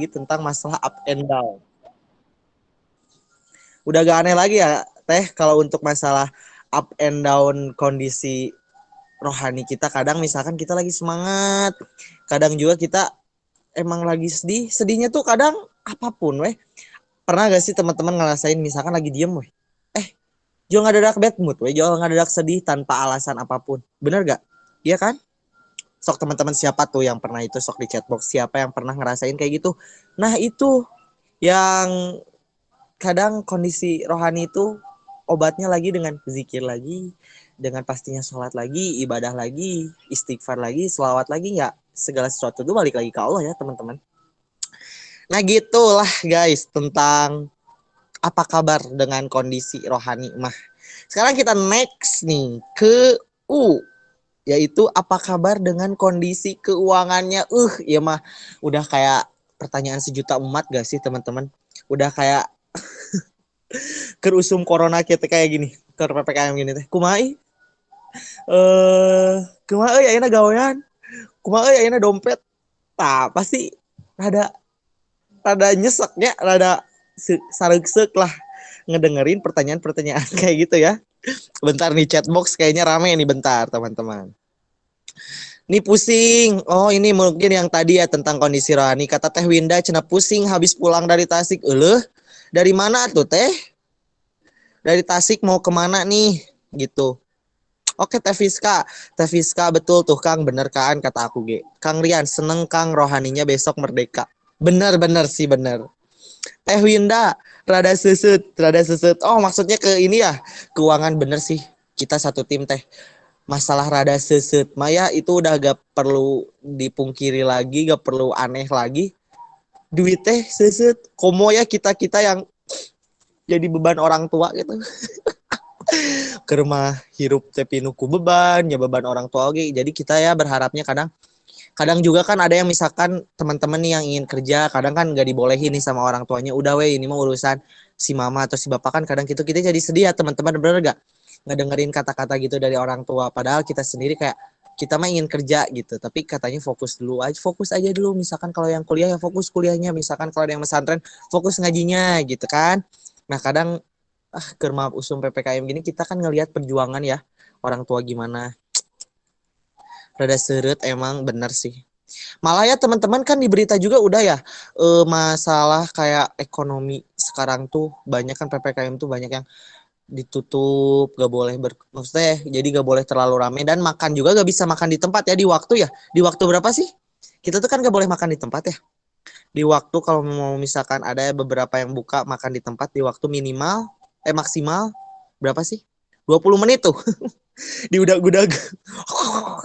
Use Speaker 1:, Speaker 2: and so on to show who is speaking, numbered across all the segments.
Speaker 1: tentang masalah up and down. Udah gak aneh lagi ya, Teh, kalau untuk masalah up and down kondisi rohani kita. Kadang misalkan kita lagi semangat, kadang juga kita emang lagi sedih. Sedihnya tuh kadang apapun, weh. Pernah gak sih teman-teman ngerasain misalkan lagi diem, weh. Jual ngadadak bad mood, weh. Jual ngadadak sedih tanpa alasan apapun. Bener gak? Iya kan? Sok teman-teman siapa tuh yang pernah itu, sok di chatbox siapa yang pernah ngerasain kayak gitu. Nah itu yang kadang kondisi rohani itu obatnya lagi dengan zikir lagi, dengan pastinya sholat lagi, ibadah lagi, istighfar lagi, selawat lagi, ya segala sesuatu itu balik lagi ke Allah ya teman-teman. Nah gitulah guys tentang apa kabar dengan kondisi rohani mah. Sekarang kita next nih ke U, yaitu apa kabar dengan kondisi keuangannya. Ya mah udah kayak pertanyaan sejuta umat gak sih teman-teman? Udah kayak kerusum corona kita kayak gini, ke PPKM gini teh. Kumai kumaha euy ayeuna gawean? Kumaha euy ayeuna dompet? Tah, pasti rada rada nyeseknya, rada saregsek lah ngedengerin pertanyaan-pertanyaan kayak gitu ya. Bentar nih chatbox kayaknya rame nih bentar teman-teman. Nih pusing. Oh ini mungkin yang tadi ya tentang kondisi rohani. Kata Teh Winda cenah pusing habis pulang dari Tasik. Dari mana tuh Teh? Dari Tasik mau kemana nih? Gitu. Oke Teh Fiska betul tuh Kang, bener kan kata aku G. Kang Rian seneng Kang rohaninya besok merdeka. Bener-bener sih bener. Teh Winda rada susut. Oh maksudnya ke ini ya keuangan, bener sih. Kita satu tim Teh. Masalah rada susut Maya itu udah gak perlu dipungkiri lagi, gak perlu aneh lagi. Duit teh susut. Komo ya kita yang jadi beban orang tua gitu. Ke rumah hirup tapi nuku beban ya, beban orang tua oke. Jadi kita ya berharapnya kadang kadang juga kan ada yang misalkan teman-teman nih yang ingin kerja, kadang kan nggak dibolehin nih sama orang tuanya, udah weh ini mau urusan si mama atau si bapak. Kan kadang kita jadi sedih ya teman-teman, bener gak ngedengerin kata-kata gitu dari orang tua, padahal kita sendiri kayak kita mah ingin kerja gitu, tapi katanya fokus aja dulu. Misalkan kalau yang kuliah ya fokus kuliahnya, misalkan kalau ada yang pesantren fokus ngajinya gitu kan. Nah kadang ke rumah usum PPKM gini kita kan ngelihat perjuangan ya orang tua gimana, rada seret emang bener sih. Malah ya teman-teman kan di berita juga udah ya masalah kayak ekonomi sekarang tuh banyak kan PPKM tuh banyak yang ditutup, gak boleh maksudnya jadi gak boleh terlalu rame, dan makan juga gak bisa makan di tempat ya di waktu ya. Di waktu berapa sih? Kita tuh kan gak boleh makan di tempat ya. Di waktu kalau mau misalkan ada beberapa yang buka makan di tempat di waktu minimal maksimal berapa sih? 20 menit tuh. Di udah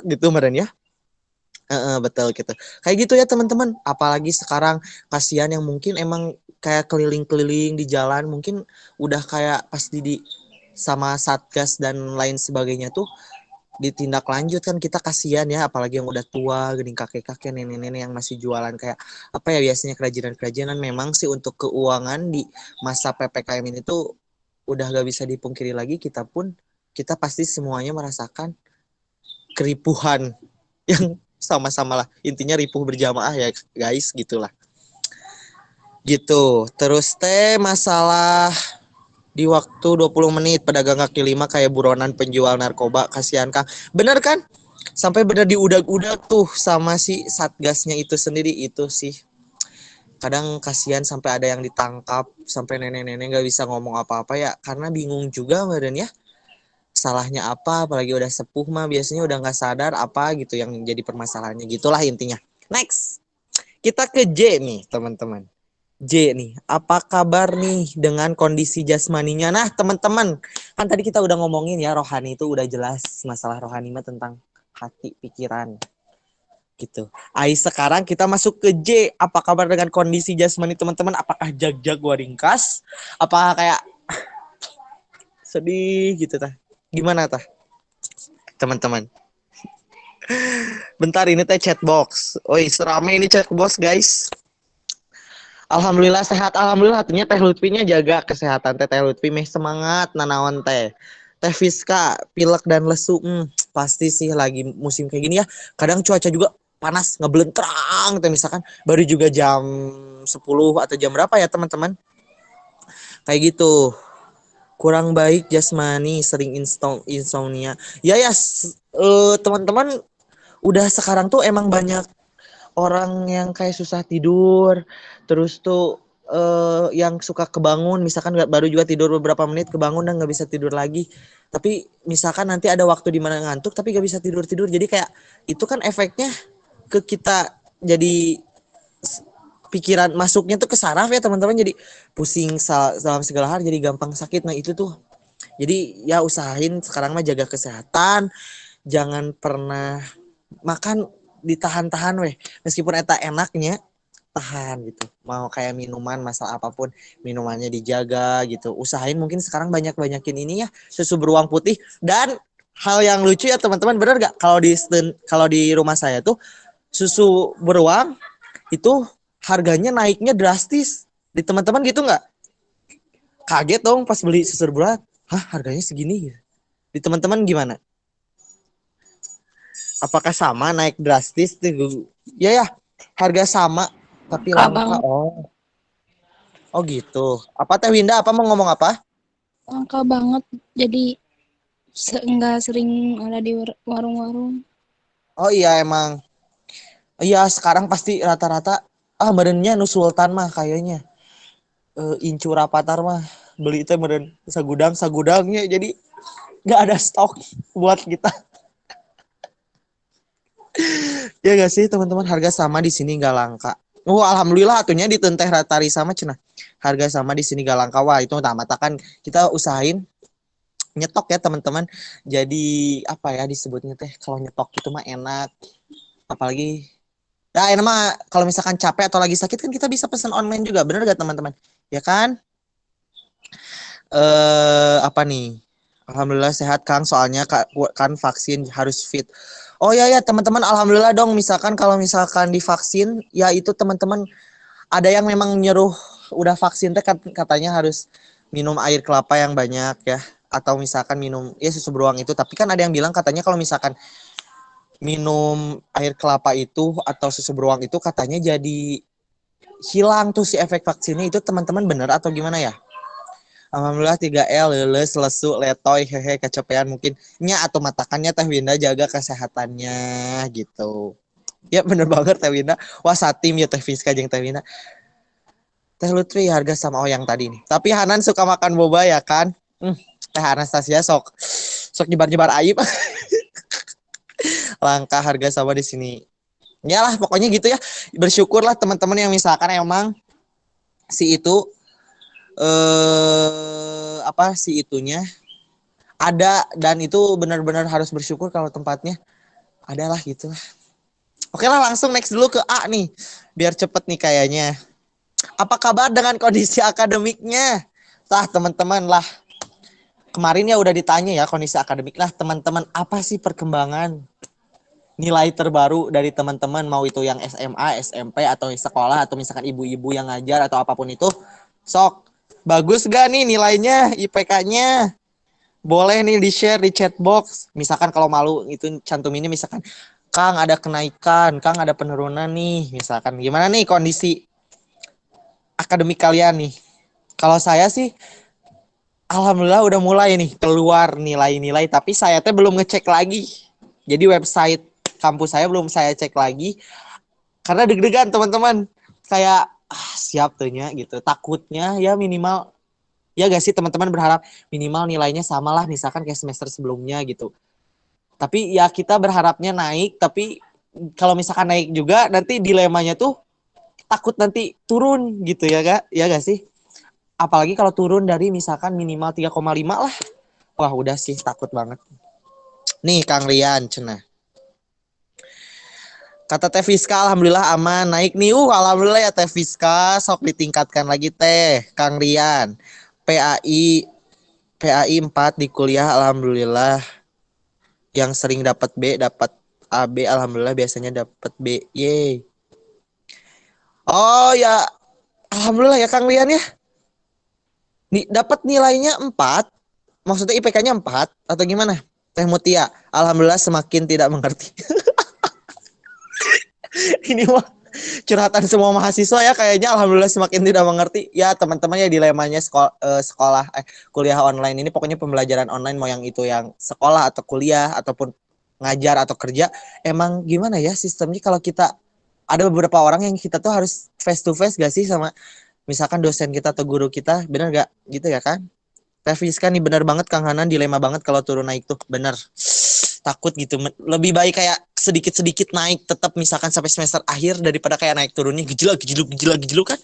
Speaker 1: gitu meren ya. Betul gitu. Kayak gitu ya teman-teman. Apalagi sekarang kasihan yang mungkin emang kayak keliling-keliling di jalan, mungkin udah kayak pasti di sama satgas dan lain sebagainya tuh ditindak lanjut kan, kita kasihan ya, apalagi yang udah tua, gening kakek-kakek, nenek-nenek yang masih jualan kayak apa ya biasanya kerajinan-kerajinan. Memang sih untuk keuangan di masa PPKM ini tuh udah gak bisa dipungkiri lagi, kita pasti semuanya merasakan keripuhan yang sama-sama lah, intinya ripuh berjamaah ya guys, gitulah gitu. Terus masalah di waktu 20 menit pedagang kaki lima kayak buronan penjual narkoba, kasihan Kang. Bener kan? Sampai bener diudag-udag tuh sama si satgasnya itu sendiri. Itu sih kadang kasihan sampai ada yang ditangkap, sampai nenek-nenek gak bisa ngomong apa-apa ya, karena bingung juga meren ya salahnya apa. Apalagi udah sepuh mah biasanya udah nggak sadar apa gitu yang jadi permasalahannya, gitulah intinya. Next kita ke J nih teman-teman. J nih, apa kabar nih dengan kondisi jasmaninya? Nah teman-teman, kan tadi kita udah ngomongin ya rohani itu udah jelas, masalah rohani mah tentang hati pikiran gitu. Sekarang kita masuk ke J, apa kabar dengan kondisi jasmani teman-teman? Apakah jag-jag gua ringkas? Apakah kayak sedih gitu tah? Gimana tah teman-teman? Bentar ini teh chatbox. Oi, serame ini chatbox guys. Alhamdulillah sehat, alhamdulillah. Artinya Teh Lutfinya jaga kesehatan Teh Lutfi meh semangat nanawan Teh. Teh Fiska pilek dan lesu, pasti sih lagi musim kayak gini ya. Kadang cuaca juga panas ngeblentrang Teh, misalkan baru juga jam 10 atau jam berapa ya teman-teman. Kayak gitu. Kurang baik jasmani, sering insomnia. Ya ya, teman-teman, udah sekarang tuh emang banyak orang yang kayak susah tidur, terus tuh yang suka kebangun, misalkan baru juga tidur beberapa menit kebangun dan nggak bisa tidur lagi. Tapi misalkan nanti ada waktu di mana ngantuk tapi nggak bisa tidur, jadi kayak itu kan efeknya ke kita, jadi pikiran masuknya tuh ke saraf ya teman-teman, jadi pusing dalam segala hal, jadi gampang sakit. Nah itu tuh, jadi ya usahain sekarang mah jaga kesehatan, jangan pernah makan ditahan-tahan weh, meskipun eta enaknya tahan gitu. Mau kayak minuman, masalah apapun minumannya dijaga gitu. Usahain mungkin sekarang banyak-banyakin ini ya, susu beruang putih. Dan hal yang lucu ya teman-teman, bener gak kalau di rumah saya tuh susu beruang itu harganya naiknya drastis. Di teman-teman gitu nggak? Kaget dong pas beli susu beruang, hah harganya segini? Di teman-teman gimana? Apakah sama naik drastis tuh? Ya ya, harga sama tapi
Speaker 2: Kak
Speaker 1: langka.
Speaker 2: banget,
Speaker 1: Oh gitu. Apa Teh Winda, apa mau ngomong apa?
Speaker 2: langka banget. Jadi nggak sering ada di warung-warung.
Speaker 1: Oh iya emang. Iya sekarang pasti rata-rata merennya nu Sultan mah kayaknya. Incu Rapatar mah beli itu meren sagudangnya, jadi nggak ada stok buat kita. Ya gak sih teman-teman, harga sama di sini nggak langka. Oh alhamdulillah atunya di tenteh ratari sama cenah. Harga sama di sini gak langka. Wah itu tamat kan kita usahain nyetok ya teman-teman. Jadi apa ya disebutnya teh, kalau nyetok itu mah enak. Apalagi ya enak mah kalau misalkan capek atau lagi sakit kan kita bisa pesan online juga. Bener gak teman-teman? Ya kan? Apa nih? Alhamdulillah sehat Kang, soalnya kan vaksin harus fit. Oh ya ya teman-teman, alhamdulillah dong, misalkan kalau misalkan divaksin ya itu teman-teman, ada yang memang nyuruh udah vaksin teh katanya harus minum air kelapa yang banyak ya, atau misalkan minum ya susu beruang itu. Tapi kan ada yang bilang katanya kalau misalkan minum air kelapa itu atau susu beruang itu katanya jadi hilang tuh si efek vaksinnya. Itu teman-teman bener atau gimana ya? Alhamdulillah 3L, leles, lesu, letoy, hehe, kecapean mungkin nya atau matakannya Teh Winda jaga kesehatannya gitu. Ya bener banget Teh Winda. Wah satim ya Teh Fiska jeung Teh Winda. Teh Lutfi harga sama oh yang tadi nih. Tapi Hanan suka makan boba ya kan? Teh Anastasia sok nyebar-nyebar aib. Langka harga sama di sini. Ya lah pokoknya gitu ya. Bersyukurlah teman-teman yang misalkan emang si itu apa si itunya ada, dan itu benar-benar harus bersyukur kalau tempatnya adalah gitu. Oke lah langsung next dulu ke A nih. Biar cepet nih kayaknya. Apa kabar dengan kondisi akademiknya? Tah teman-teman lah. Kemarin ya udah ditanya ya kondisi akademik lah teman-teman, apa sih perkembangan nilai terbaru dari teman-teman, mau itu yang SMA, SMP atau sekolah atau misalkan ibu-ibu yang ngajar atau apapun itu. Sok, bagus gak nih nilainya, IPK-nya? Boleh nih di-share di chat box. Misalkan kalau malu itu cantum ini misalkan Kang ada kenaikan, Kang ada penurunan nih. Misalkan gimana nih kondisi akademik kalian nih? Kalau saya sih alhamdulillah udah mulai nih keluar nilai-nilai, tapi saya teh belum ngecek lagi. Jadi website kampus saya belum saya cek lagi karena deg-degan teman-teman. Kayak siap tuhnya gitu. Takutnya ya minimal ya gak sih teman-teman, berharap minimal nilainya sama lah misalkan kayak semester sebelumnya gitu. Tapi ya kita berharapnya naik, tapi kalau misalkan naik juga nanti dilemanya tuh takut nanti turun gitu ya gak? Ya gak sih? Apalagi kalau turun dari misalkan minimal 3,5 lah. Wah udah sih takut banget. Nih Kang Rian cenah. Kata Teh Fiska alhamdulillah aman, naik nih. Alhamdulillah ya Teh Fiska, sok ditingkatkan lagi Teh Kang Rian. PAI PAI 4 di kuliah alhamdulillah. Yang sering dapat B dapat AB alhamdulillah, biasanya dapat B. Yeay. Oh ya, alhamdulillah ya Kang Rian ya. Dapat nilainya 4. Maksudnya IPK-nya 4 atau gimana? Teh Mutia, alhamdulillah semakin tidak mengerti. Ini mah curhatan semua mahasiswa ya kayaknya alhamdulillah semakin tidak mengerti ya teman-teman ya dilemanya kuliah online ini pokoknya pembelajaran online mau yang itu yang sekolah atau kuliah ataupun ngajar atau kerja emang gimana ya sistemnya kalau kita ada beberapa orang yang kita tuh harus face to face gak sih sama misalkan dosen kita atau guru kita bener gak gitu ya kan. Teh Fiska nih bener banget Kang Hanan dilema banget kalau turun naik tuh bener takut gitu lebih baik kayak sedikit-sedikit naik tetap misalkan sampai semester akhir daripada kayak naik turunnya gejluk kan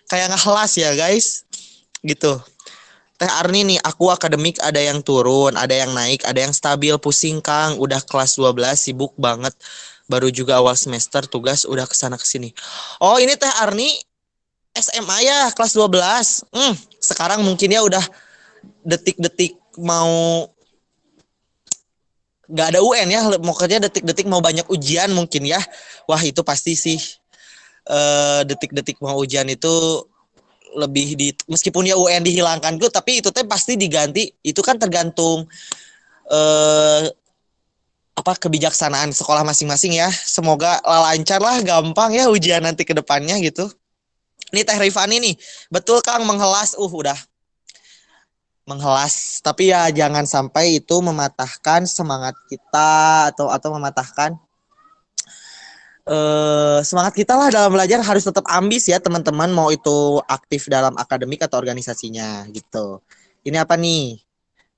Speaker 1: kayak ngehelas ya guys gitu. Teh Arni nih aku akademik ada yang turun ada yang naik ada yang stabil pusing Kang udah kelas 12 sibuk banget baru juga awal semester tugas udah kesana kesini. Oh ini Teh Arni SMA ya kelas 12. Sekarang mungkin ya udah detik-detik mau nggak ada UN ya pokoknya detik-detik mau banyak ujian mungkin ya. Wah itu pasti sih detik-detik mau ujian itu lebih di meskipun ya UN dihilangkan tuh tapi itu teh pasti diganti itu kan tergantung eh, apa kebijaksanaan sekolah masing-masing ya. Semoga lancar lah gampang ya ujian nanti ke depannya gitu. Ini Teh Rifani nih betul Kang menghelas udah menghelas tapi ya jangan sampai itu mematahkan semangat kita atau mematahkan semangat kita lah dalam belajar harus tetap ambis ya teman-teman mau itu aktif dalam akademik atau organisasinya gitu. Ini apa nih?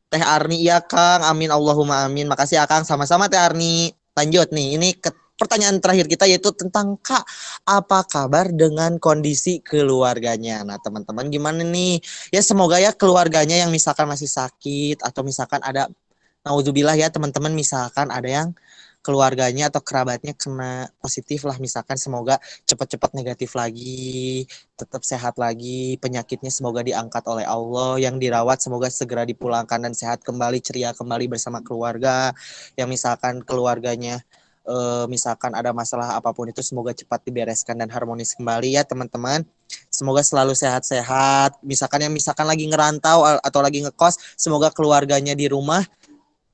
Speaker 1: Teh Arni iya Kang, amin Allahumma amin. Makasih ya Kang, sama-sama Teh Arni. Lanjut nih, ini pertanyaan terakhir kita yaitu tentang Kak, apa kabar dengan kondisi keluarganya? Nah teman-teman gimana nih? Ya semoga ya keluarganya yang misalkan masih sakit atau misalkan ada, naudzubillah ya teman-teman misalkan ada yang keluarganya atau kerabatnya kena positif lah misalkan semoga cepat-cepat negatif lagi tetap sehat lagi penyakitnya semoga diangkat oleh Allah yang dirawat semoga segera dipulangkan dan sehat kembali ceria kembali bersama keluarga yang misalkan keluarganya misalkan ada masalah apapun itu semoga cepat dibereskan dan harmonis kembali ya teman-teman semoga selalu sehat-sehat misalkan yang misalkan lagi ngerantau atau lagi ngekos semoga keluarganya di rumah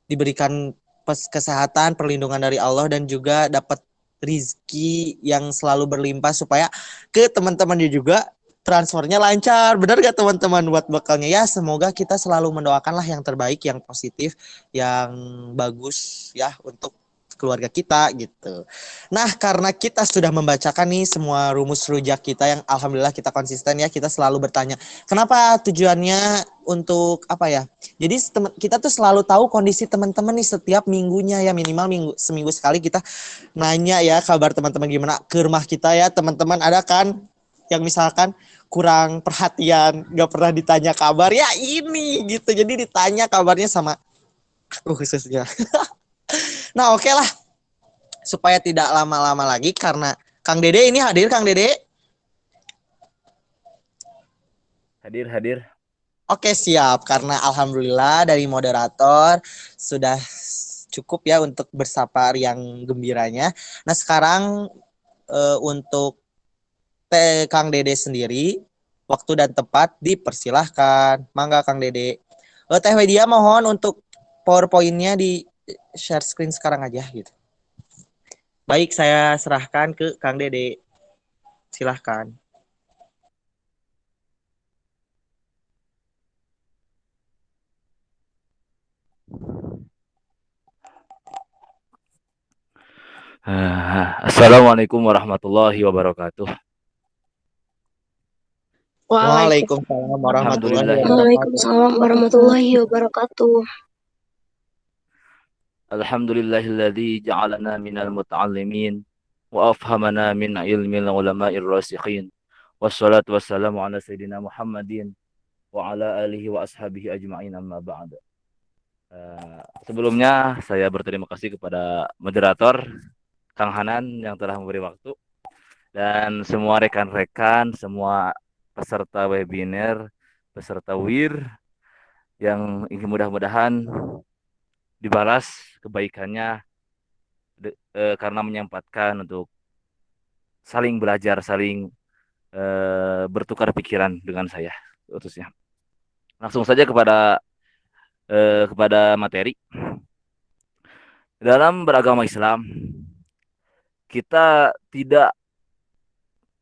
Speaker 1: diberikan kesehatan, perlindungan dari Allah dan juga dapat rizki yang selalu berlimpah supaya ke teman-temannya juga transfernya lancar. Benar gak teman-teman buat bekalnya? Ya semoga kita selalu mendoakanlah yang terbaik, yang positif, yang bagus ya untuk keluarga kita gitu. Nah, karena kita sudah membacakan nih semua rumus rujak kita yang alhamdulillah kita konsisten ya, kita selalu bertanya, kenapa tujuannya untuk apa ya? Jadi kita tuh selalu tahu kondisi teman-teman nih setiap minggunya ya minimal seminggu sekali kita nanya ya kabar teman-teman gimana ke rumah kita ya teman-teman ada kan yang misalkan kurang perhatian gak pernah ditanya kabar ya ini gitu jadi ditanya kabarnya sama aku khususnya. Nah oke lah supaya tidak lama-lama lagi karena Kang Dede ini hadir Kang Dede.
Speaker 3: Hadir.
Speaker 1: Oke siap karena alhamdulillah dari moderator sudah cukup ya untuk bersapa yang gembiranya. Nah sekarang untuk Kang Dede sendiri waktu dan tempat dipersilahkan. Mangga Kang Dede. Teh Wedia mohon untuk PowerPoint-nya di share screen sekarang aja gitu. Baik saya serahkan ke Kang Dede. Silahkan.
Speaker 3: Assalamualaikum warahmatullahi wabarakatuh.
Speaker 1: Waalaikumsalam warahmatullahi wabarakatuh.
Speaker 2: Waalaikumsalam warahmatullahi wabarakatuh.
Speaker 3: Alhamdulillahilladzi ja'alana minal muta'allimin wa afhamana min ilmil ulama'ir rasikhin. Wassalatu wassalamu ala sayyidina Muhammadin wa ala alihi wa ashabihi ajma'in amma ba'da. Sebelumnya saya berterima kasih kepada moderator Kang Hanan yang telah memberi waktu dan semua rekan-rekan, semua peserta webinar, peserta WIR yang ingin mudah-mudahan dibalas kebaikannya karena menyempatkan untuk saling belajar, saling bertukar pikiran dengan saya khususnya. Langsung saja kepada materi. Dalam beragama Islam, kita tidak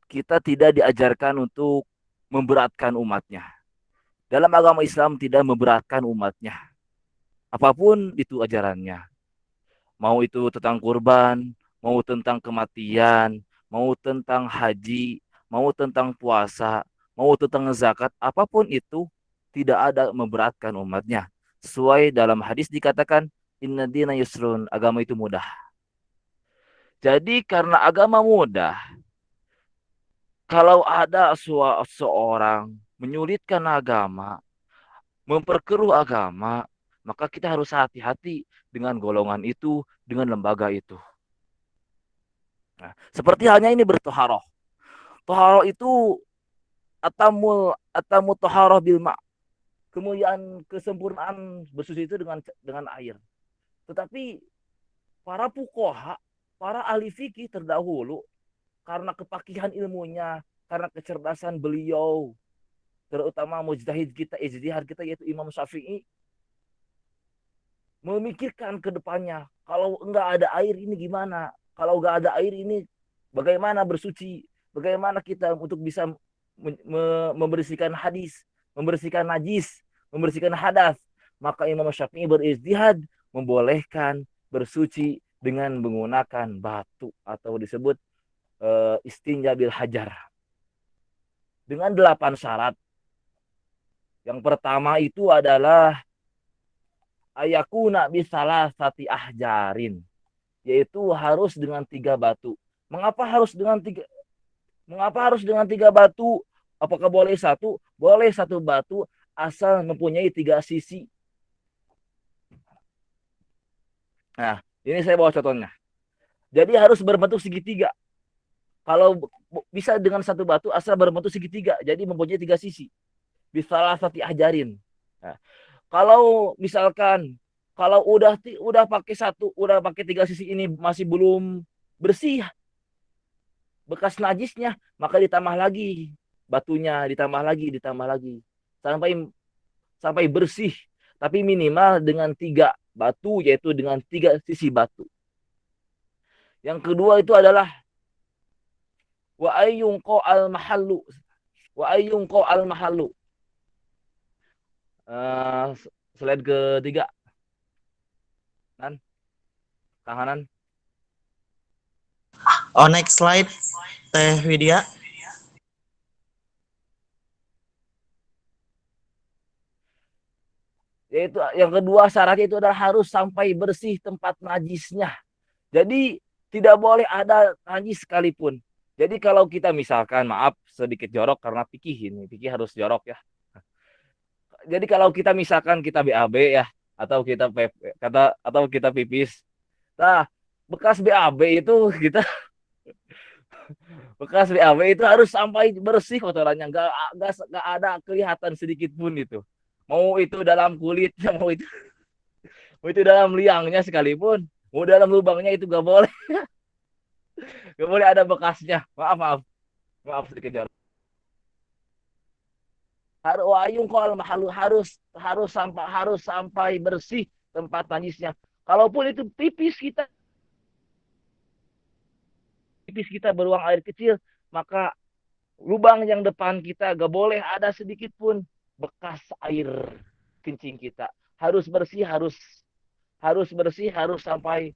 Speaker 3: kita tidak diajarkan untuk memberatkan umatnya. Dalam agama Islam tidak memberatkan umatnya. Apapun itu ajarannya. Mau itu tentang kurban, mau tentang kematian, mau tentang haji, mau tentang puasa, mau tentang zakat, apapun itu tidak ada memberatkan umatnya. Sesuai dalam hadis dikatakan, inna dina yusrun, agama itu mudah. Jadi karena agama mudah, kalau ada seorang menyulitkan agama, memperkeruh agama, maka kita harus hati-hati dengan golongan itu, dengan lembaga itu. Nah, seperti halnya ini bertoharoh. Toharoh itu atamu toharoh bilma. Kemuliaan kesempurnaan bersuci itu dengan air. Tetapi para fuqaha, para ahli fikih terdahulu, karena kepakihan ilmunya, karena kecerdasan beliau, terutama mujtahid kita, ijtihad kita yaitu Imam Syafi'i, memikirkan ke depannya, kalau enggak ada air ini gimana? Kalau enggak ada air ini bagaimana bersuci? Bagaimana kita untuk bisa membersihkan hadis, membersihkan najis, membersihkan hadas? Maka Imam Syafi'i berijtihad membolehkan bersuci dengan menggunakan batu atau disebut istinja bil hajar. Dengan 8 syarat. Yang pertama itu adalah ayakuna bisalah sati ahjarin, yaitu harus dengan 3 batu. Mengapa harus dengan tiga batu? Apakah boleh satu? Boleh satu batu asal mempunyai 3 sisi. Nah, ini saya bawa contohnya. Jadi harus berbentuk segitiga. Kalau bisa dengan satu batu asal berbentuk segitiga, jadi mempunyai 3 sisi. Bisalah sati ahjarin. Nah, kalau misalkan kalau udah pakai udah pakai 3 sisi ini masih belum bersih bekas najisnya, maka ditambah lagi batunya, ditambah lagi sampai sampai bersih. Tapi minimal dengan 3 batu, yaitu dengan 3 sisi batu. Yang kedua itu adalah wa ayyunqa al mahallu. Wa ayyunqa al mahallu. Slide ketiga. Kahanan.
Speaker 1: Oh, next slide, Teh Widya.
Speaker 3: Yaitu yang kedua syaratnya itu adalah harus sampai bersih tempat najisnya. Jadi tidak boleh ada najis sekalipun. Jadi kalau kita misalkan, maaf sedikit jorok karena fikih harus jorok ya. Jadi kalau kita misalkan kita BAB ya, atau kita pipis, nah bekas BAB itu kita bekas BAB itu harus sampai bersih kotorannya, nggak ada kelihatan sedikit pun itu. Mau itu dalam kulitnya, mau itu dalam liangnya sekalipun, mau dalam lubangnya itu nggak boleh, nggak boleh ada bekasnya. Maaf sedikit jorok. Harus sampai bersih tempat najisnya. Kalaupun itu pipis kita beruang air kecil, maka lubang yang depan kita gak boleh ada sedikit pun bekas air kencing kita. Harus bersih, harus sampai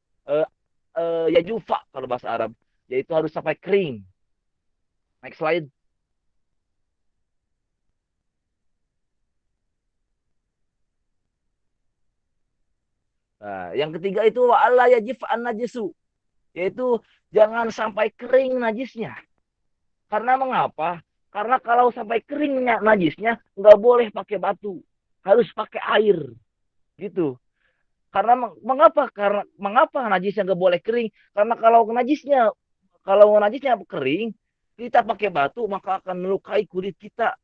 Speaker 3: ya jufa kalau bahasa Arab, yaitu harus sampai kering. Next slide. Nah, yang ketiga itu wa'alla yajif an najisu, yaitu jangan sampai kering najisnya. Karena mengapa? Karena kalau sampai keringnya najisnya nggak boleh pakai batu, harus pakai air, gitu. Karena mengapa? Karena mengapa najisnya nggak boleh kering? Karena kalau najisnya kering, kita pakai batu maka akan melukai kulit kita.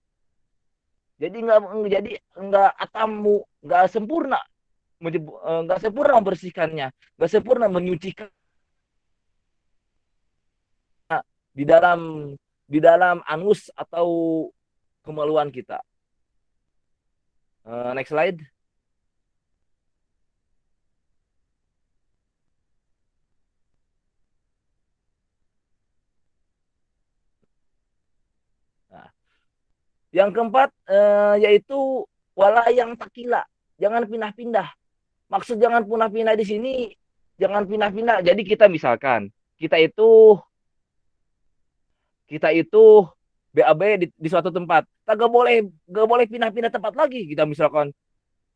Speaker 3: Jadi nggak atamu, nggak sempurna membersihkannya, nggak sempurna menyucikan di dalam anus atau kemaluan kita. Next slide. Yang keempat yaitu wala yang takila. Jangan pindah-pindah. Maksud jangan pindah-pindah di sini, jangan pindah-pindah. Jadi kita misalkan kita itu BAB di suatu tempat. Kita gak boleh pindah-pindah tempat lagi. Kita misalkan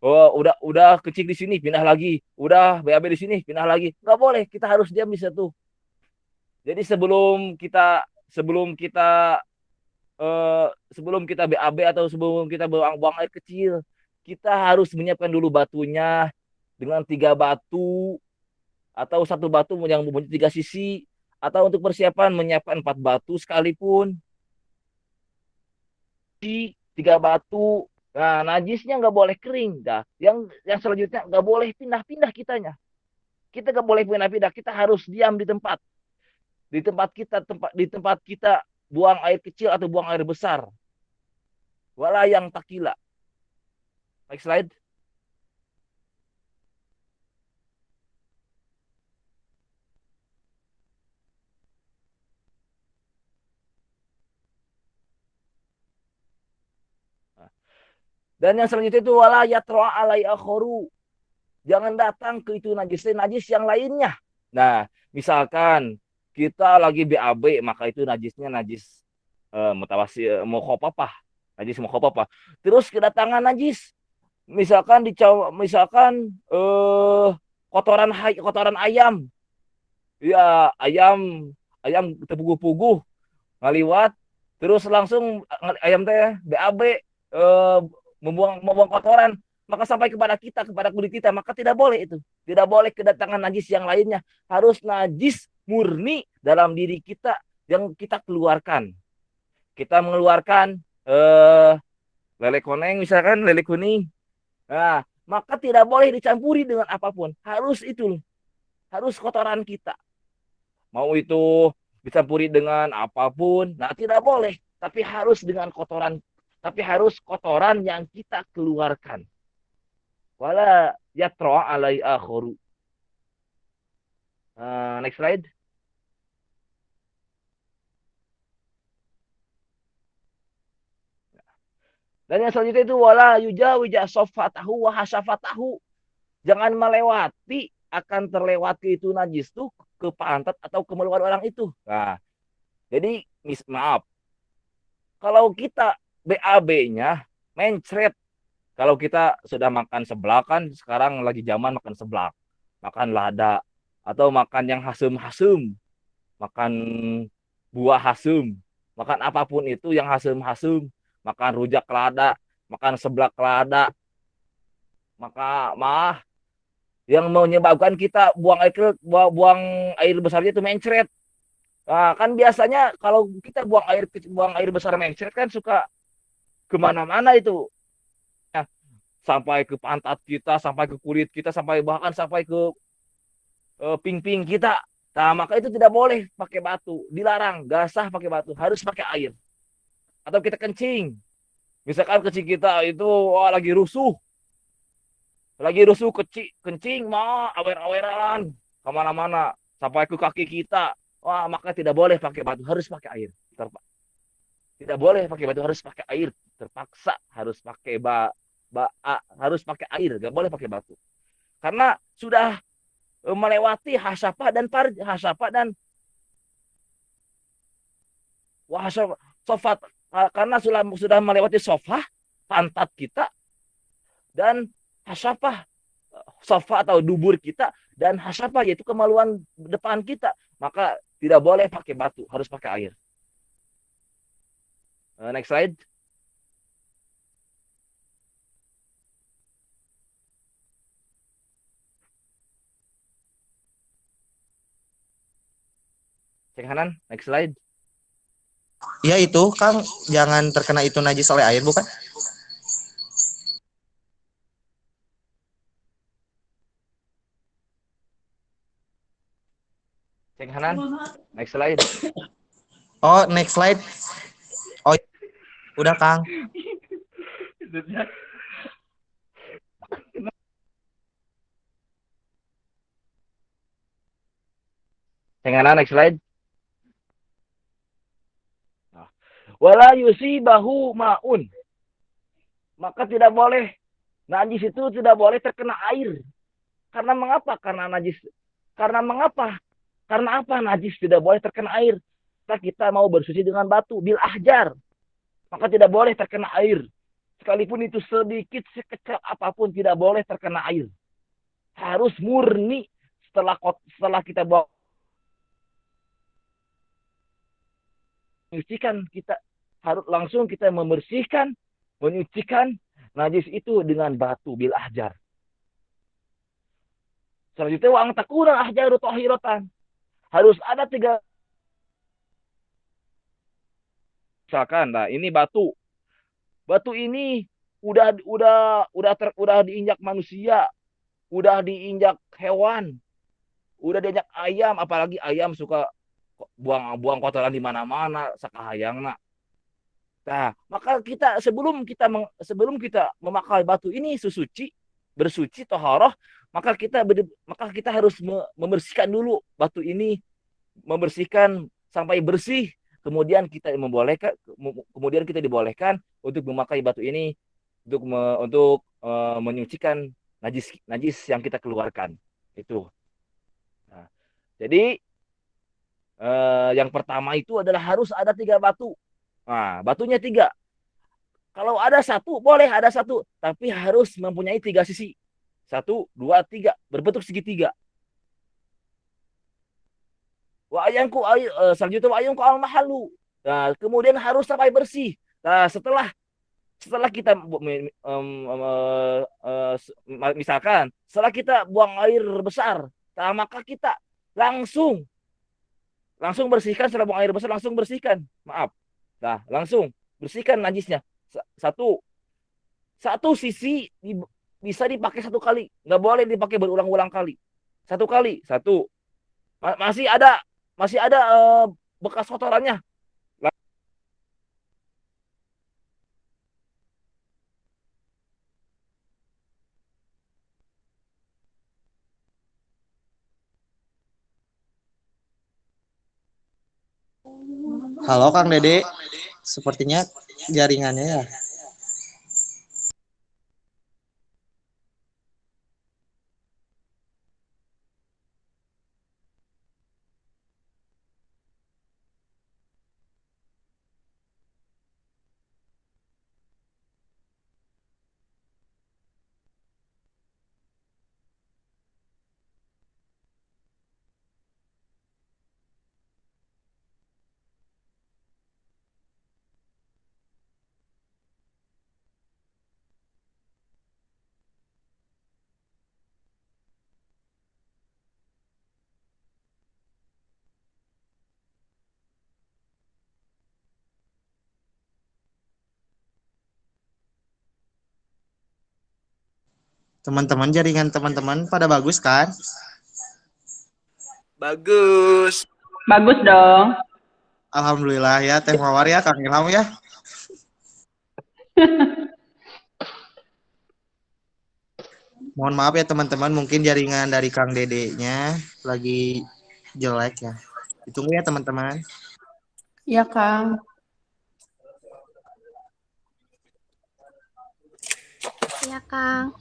Speaker 3: udah kecil di sini pindah lagi, udah BAB di sini pindah lagi. Gak boleh, kita harus diam di situ. Jadi eh, sebelum kita BAB atau sebelum kita buang air kecil, kita harus menyiapkan dulu batunya dengan 3 batu atau 1 batu yang mempunyai 3 sisi, atau untuk persiapan menyiapkan 4 batu sekalipun, 3 batu. Nah, najisnya nggak boleh kering, dah. Yang selanjutnya nggak boleh pindah-pindah kitanya. Kita nggak boleh pindah-pindah. Kita harus diam di tempat. Di tempat kita buang air kecil atau buang air besar. Wala yang takila. Next slide. Dan yang selanjutnya itu wala yatro'a alai akhoru. Jangan datang ke itu najis yang lainnya. Nah, misalkan kita lagi BAB, maka itu najisnya najis mutawasi mukhafafah. Najis mukhafafah. Terus kedatangan najis. Misalkan kotoran ayam. Ya, ayam terpuguh-puguh ngaliwat, terus langsung ayam teh BAB, membuang kotoran, maka sampai kepada kulit kita, maka tidak boleh kedatangan najis yang lainnya, harus najis murni dalam diri kita yang kita keluarkan. Kita mengeluarkan lele koneng, misalkan lele kuning, nah maka tidak boleh dicampuri dengan apapun, harus kotoran kita, mau itu dicampuri dengan apapun, nah tidak boleh, tapi harus kotoran yang kita keluarkan. Wala yatra alai akhoru. Next slide. Dan yang selanjutnya itu wala yujawija sofatahu wa hasafatahu. Jangan melewati, akan terlewati itu najis tuh ke pantat atau ke meluar orang itu. Nah, jadi maaf, kalau kita BAB-nya mencret, kalau kita sudah makan seblak, kan sekarang lagi zaman makan seblak, makan lada, atau makan yang hasum-hasum, makan buah hasum, makan apapun itu yang hasum-hasum, makan rujak lada, makan seblak lada, maka yang menyebabkan kita buang air besarnya itu mencret. Nah, kan biasanya kalau kita buang air besar mencret kan suka kemana-mana itu. Nah, sampai ke pantat kita, sampai ke kulit kita, bahkan sampai ke ping-ping kita. Nah, maka itu tidak boleh pakai batu, dilarang, gak sah pakai batu, harus pakai air. Atau kita kencing, misalkan kencing kita itu lagi rusuh kencing mah awer-aweran kemana-mana sampai ke kaki kita, wah maka tidak boleh pakai batu, harus pakai air. Tidak boleh pakai batu, harus pakai air, terpaksa harus pakai harus pakai air, gak boleh pakai batu, karena sudah melewati hasapa dan wahasa sofat, karena sudah melewati sofa pantat kita dan hasapa sofa atau dubur kita, dan hasapa yaitu kemaluan depan kita, maka tidak boleh pakai batu, harus pakai air. Next slide. Cek kanan, next slide.
Speaker 1: Ya itu Kang, jangan terkena itu najis oleh air bukan?
Speaker 3: Cek kanan, next slide.
Speaker 1: Oh, next slide. Oh, udah Kang.
Speaker 3: Cek kanan, next slide. Nah, Wala yusibahu ma'un. Maka tidak boleh, najis itu tidak boleh terkena air. Karena mengapa? Karena najis. Karena mengapa? Karena apa? Najis tidak boleh terkena air. Kita mau bersuci dengan batu, bil ahjar. Maka tidak boleh terkena air. Sekalipun itu sedikit, sekecil apapun tidak boleh terkena air. Harus murni setelah kita bawa menyucikan, kita harus langsung kita membersihkan, menyucikan najis itu dengan batu bil ahjar. Selanjutnya wa takuna ahjaru tahiratan. Harus ada tiga, misalkan, nah ini batu. Batu ini udah diinjak manusia, udah diinjak hewan, udah diinjak ayam, apalagi ayam suka buang kotoran di mana-mana, sakahayangna. Nah, maka kita sebelum kita memakai batu ini susuci, bersuci toharoh, maka kita harus membersihkan dulu batu ini, membersihkan sampai bersih, kemudian kita dibolehkan untuk memakai batu ini untuk menyucikan najis najis yang kita keluarkan itu. Nah, jadi yang pertama itu adalah harus ada tiga batu. Nah, batunya tiga. Kalau ada satu, boleh ada satu. Tapi harus mempunyai tiga sisi. Satu, dua, tiga. Berbentuk segitiga. Selanjutnya wa ayangku al mahalu. Nah, kemudian harus sampai bersih. Nah, setelah kita misalkan setelah kita buang air besar, nah, maka kita langsung langsung bersihkan. Setelah buang air besar langsung bersihkan. Maaf. Nah, langsung bersihkan najisnya. Satu satu sisi bisa dipakai satu kali, nggak boleh dipakai berulang-ulang kali. Satu kali, satu. Masih ada bekas kotorannya.
Speaker 1: Halo Kang Dede, sepertinya jaringannya ya. Teman-teman, jaringan teman-teman pada bagus kan?
Speaker 4: Bagus.
Speaker 5: Bagus dong.
Speaker 1: Alhamdulillah ya, Teh Mawar ya, Kang Ilham ya. Mohon maaf ya teman-teman, mungkin jaringan dari Kang Dede-nya lagi jelek ya. Ditunggu ya teman-teman.
Speaker 5: Iya, Kang.
Speaker 2: Iya, Kang.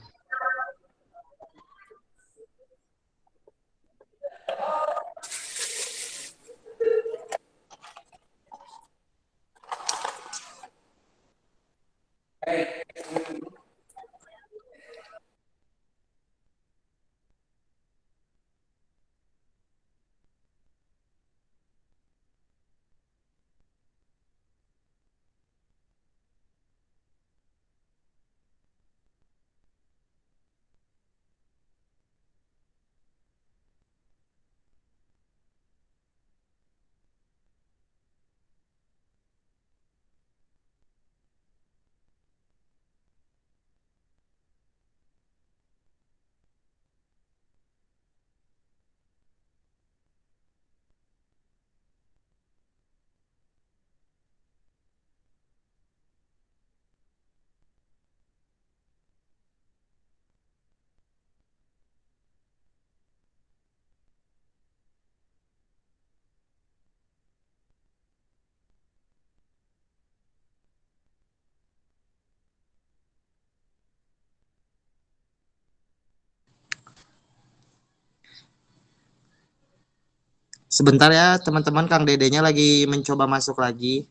Speaker 1: Sebentar ya teman-teman, Kang Dedenya lagi mencoba masuk lagi.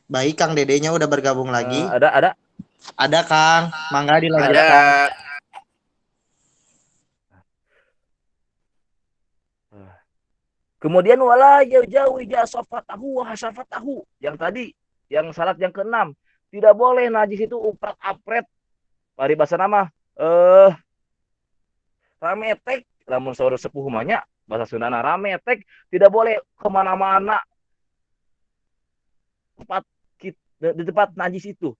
Speaker 1: Baik, Kang Dedenya udah bergabung lagi.
Speaker 3: Ada.
Speaker 1: Ada Kang, mangga
Speaker 4: Ada.
Speaker 1: dilanjutkan.
Speaker 3: Kemudian wala jauh jasafatahu wa hasafatahu. Yang tadi, yang syarat yang keenam, tidak boleh najis itu uprat-apret. Paribasa nama rametek, lamun saudara sepuh banyak bahasa Sundana rametek, tidak boleh kemana-mana tempat di tempat najis itu.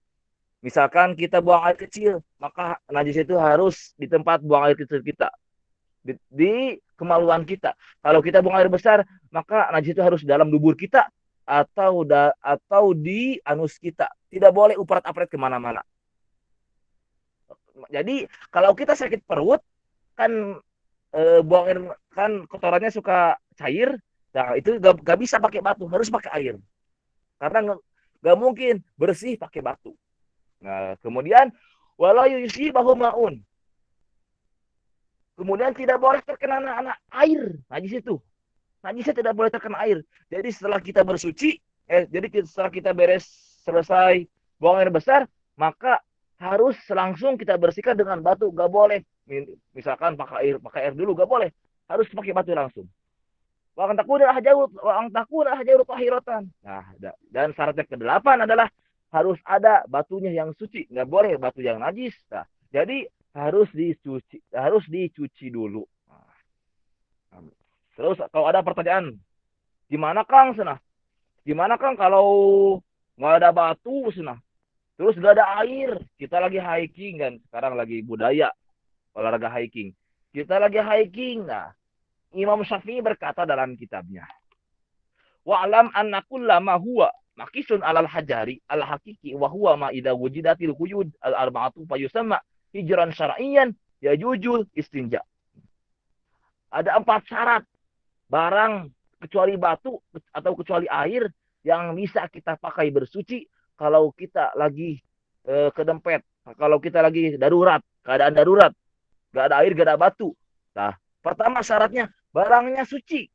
Speaker 3: Misalkan kita buang air kecil, maka najis itu harus di tempat buang air kecil kita. Di kemaluan kita. Kalau kita buang air besar, maka najis itu harus dalam dubur kita atau di anus kita. Tidak boleh uprat-apret kemana-mana. Jadi kalau kita sakit perut, kan buang air, kan kotorannya suka cair. Nah itu gak bisa pakai batu, harus pakai air. Karena gak mungkin bersih pakai batu. Nah kemudian walau yusibahu maun. Kemudian tidak boleh terkena anak air najis itu. Najisnya tidak boleh terkena air. Jadi setelah kita bersuci, setelah kita selesai buang air besar, maka harus langsung kita bersihkan dengan batu. Gak boleh, misalkan pakai air dulu, gak boleh. Harus pakai batu langsung. Wa takuna hajarut tahiratan. Nah, dan syarat yang ke-8 adalah harus ada batunya yang suci. Gak boleh batu yang najis. Nah, jadi harus dicuci dulu. Terus kalau ada pertanyaan, gimana Kang senah? Gimana Kang kalau nggak ada batu senah? Terus nggak ada air, kita lagi hiking kan? Sekarang lagi budaya olahraga hiking. Kita lagi hiking, nah Imam Syafi'i berkata dalam kitabnya, wa'lam anna kullama huwa makisun alal hajari al hakiki wa huwa ma idza wujidatil quyud al arba'atu fayusamma hijran syar'iyyan yajujul istinja. Ada 4 syarat barang kecuali batu atau kecuali air yang bisa kita pakai bersuci kalau kita lagi kedempet, kalau kita lagi darurat, keadaan darurat, gak ada air, gak ada batu. Nah, pertama syaratnya barangnya suci.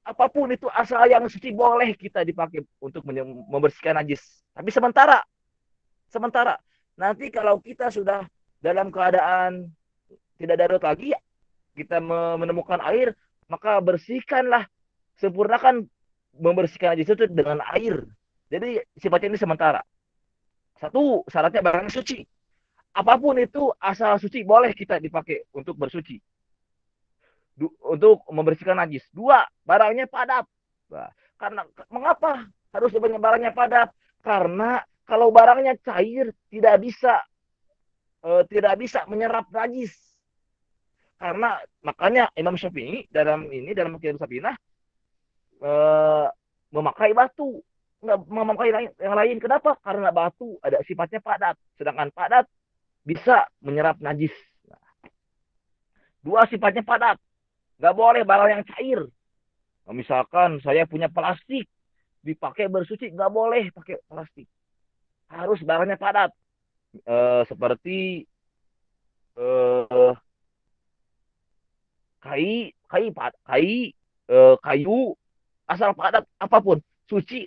Speaker 3: Apapun itu asal yang suci boleh kita dipakai untuk membersihkan najis. Tapi sementara nanti kalau kita sudah dalam keadaan tidak darurat lagi, kita menemukan air, maka bersihkanlah, sempurnakan membersihkan najis itu dengan air. Jadi sifatnya ini sementara. Satu, syaratnya barangnya suci. Apapun itu asal suci boleh kita dipakai untuk bersuci. Untuk membersihkan najis. 2, barangnya padat. Nah, karena mengapa harus barangnya padat? Karena kalau barangnya cair tidak bisa menyerap najis. Karena makanya Imam Syafi'i dalam Kitab Safinah memakai batu, nggak memakai yang lain. Kenapa? Karena batu ada sifatnya padat, sedangkan padat bisa menyerap najis. 2, sifatnya padat, nggak boleh barang yang cair. Nah, misalkan saya punya plastik dipakai bersuci, nggak boleh pakai plastik, harus barangnya padat. Seperti kayu, asal padat apapun, suci.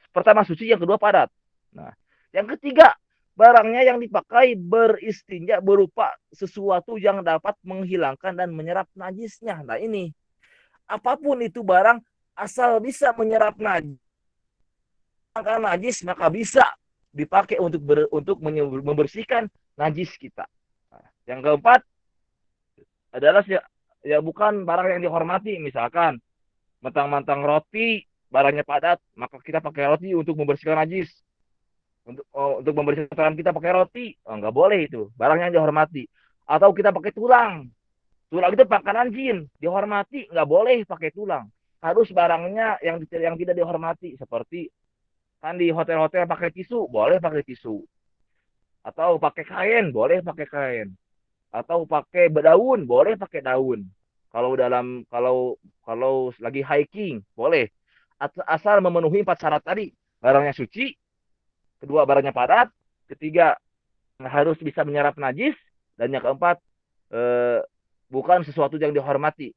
Speaker 3: Pertama suci, yang kedua padat. Nah, yang ketiga, barangnya yang dipakai beristinja berupa sesuatu yang dapat menghilangkan dan menyerap najisnya. Nah ini, apapun itu barang asal bisa menyerap najis, maka bisa dipakai untuk membersihkan najis kita. Nah, yang keempat adalah ya bukan barang yang dihormati. Misalkan mentang-mentang roti barangnya padat, maka kita pakai roti untuk membersihkan najis. Untuk membersihkan tangan kita pakai roti, nggak boleh itu. Barang yang dihormati. Atau kita pakai tulang. Tulang itu makanan jin, dihormati, nggak boleh pakai tulang. Harus barangnya yang tidak dihormati. Seperti kan di hotel-hotel pakai tisu, boleh pakai tisu. Atau pakai kain, boleh pakai kain. Atau pakai daun, boleh pakai daun. Kalau lagi hiking, boleh. Asal memenuhi 4 syarat tadi. Barangnya suci, kedua barangnya padat, ketiga harus bisa menyerap najis, Dan yang keempat, bukan sesuatu yang dihormati.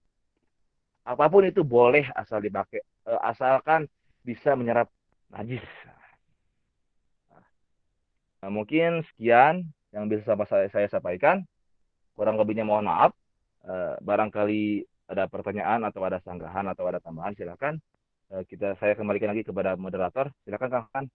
Speaker 3: Apapun itu boleh asal dipakai, asalkan bisa menyerap najis. Nah, mungkin sekian yang bisa saya sampaikan. Kurang lebihnya mohon maaf. Barangkali ada pertanyaan atau ada sanggahan atau ada tambahan, silakan. Saya kembalikan lagi kepada moderator. Silakan Kang.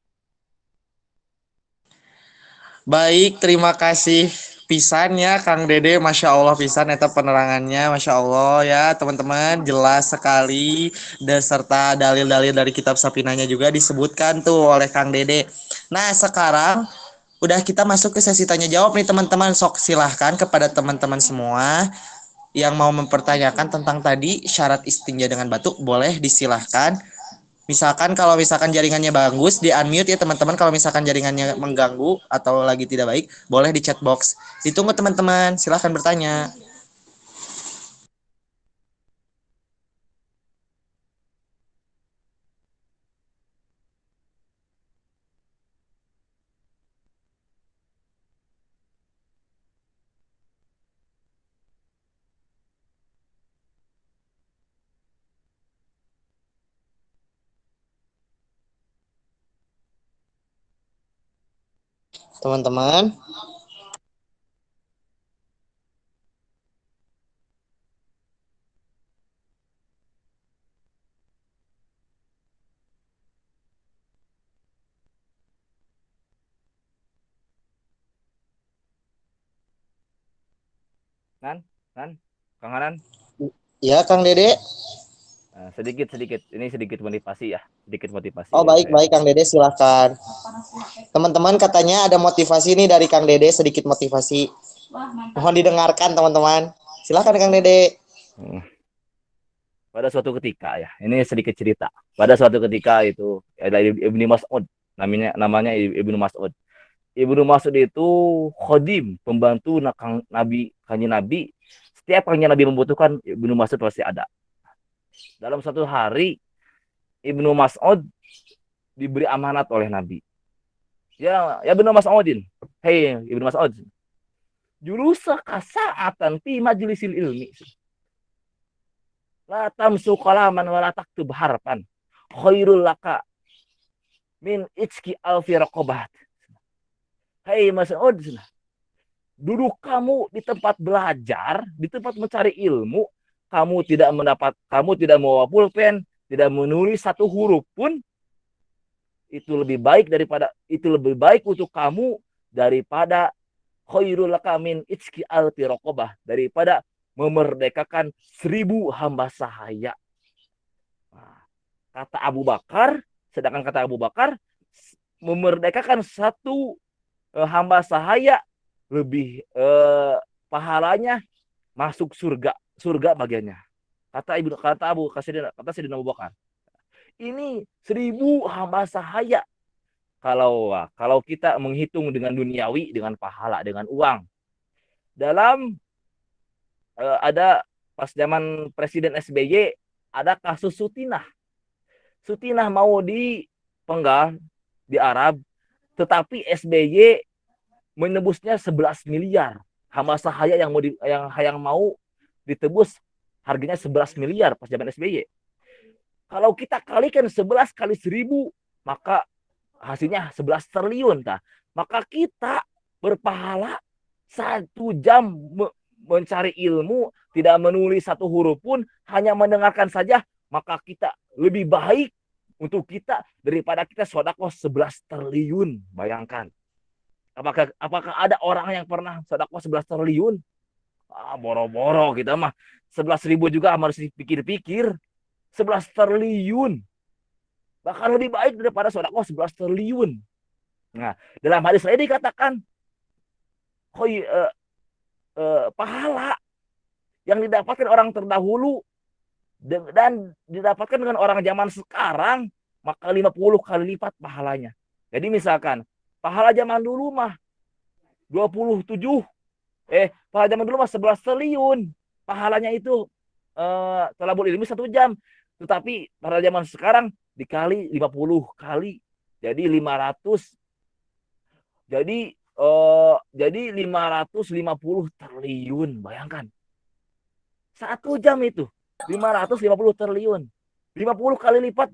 Speaker 1: Baik, terima kasih pisan ya Kang Dede, Masya Allah pisan eta penerangannya, Masya Allah ya teman-teman, jelas sekali dan serta dalil-dalil dari kitab Sapinanya juga disebutkan tuh oleh Kang Dede. Nah sekarang udah kita masuk ke sesi tanya jawab nih teman-teman, sok silahkan kepada teman-teman semua yang mau mempertanyakan tentang tadi syarat istinja dengan batu, boleh disilahkan. Misalkan kalau misalkan jaringannya bagus, di unmute ya teman-teman. Kalau misalkan jaringannya mengganggu atau lagi tidak baik, boleh di chat box. Ditunggu teman-teman, silahkan bertanya. Teman-teman,
Speaker 3: Kang Hanan.
Speaker 1: ya Kang Dede.
Speaker 3: Sedikit. Ini sedikit motivasi ya. Sedikit motivasi
Speaker 1: Oh
Speaker 3: dari saya.
Speaker 1: baik Kang Dede silahkan. Teman-teman katanya ada motivasi nih dari Kang Dede, sedikit motivasi. Mohon didengarkan teman-teman. Silahkan Kang Dede.
Speaker 3: Pada suatu ketika ya, ini sedikit cerita. Pada suatu ketika itu ada Ibnu Mas'ud, namanya Ibnu Mas'ud. Ibnu Mas'ud itu khodim, pembantu kanjeng Nabi. Setiap kanjeng Nabi membutuhkan, Ibnu Mas'ud pasti ada. Dalam satu hari, Ibnu Mas'ud diberi amanat oleh Nabi. Ya Ibnu Mas'udin. Hei Ibnu Mas'ud. Julusa kasa'atan fi majlisil ilmi. La tamsu qalaman wa la taktub harfan. Khairul laka min itski alfi raqabat. Hei Mas'ud, duduk kamu di tempat belajar, di tempat mencari ilmu, kamu tidak membawa pulpen, tidak menulis satu huruf pun, itu lebih baik untuk kamu daripada khairul laka min itski alfi raqabah, daripada memerdekakan 1000 hamba sahaya. Kata Abu Bakar, sedangkan kata Abu Bakar, memerdekakan satu hamba sahaya lebih pahalanya masuk surga bagiannya. Kata Sayyidina Abu Bakar. Ini 1000 hamba sahaya. Kalau kita menghitung dengan duniawi, dengan pahala, dengan uang. Dalam ada pas zaman Presiden SBY ada kasus Sutinah. Sutinah mau dipenggal di Arab, tetapi SBY menebusnya 11 miliar. Hamba sahaya yang mau ditebus harganya 11 miliar pas zaman SBY. Kalau kita kalikan 11 kali 1000, maka hasilnya 11 triliun. Maka kita berpahala 1 jam mencari ilmu, tidak menulis satu huruf pun, hanya mendengarkan saja, maka kita lebih baik untuk kita daripada kita sedekah 11 triliun. Bayangkan. Apakah ada orang yang pernah sedekah 11 triliun? Boro-boro kita mah. 11.000 juga harus dipikir-pikir. 11 triliun. Bahkan lebih baik daripada sedekah 11 triliun. Nah, dalam hadis lain dikatakan pahala yang didapatkan orang terdahulu dan didapatkan dengan orang zaman sekarang, maka 50 kali lipat pahalanya. Jadi misalkan pahala zaman dulu mah pahala zaman dulu mah 11 triliun. Pahalanya itu thalabul ilmi 1 jam. Tetapi pada zaman sekarang dikali 50 kali. Jadi 500. Jadi Jadi 550 triliun, bayangkan. 1 jam itu 550 triliun. 50 kali lipat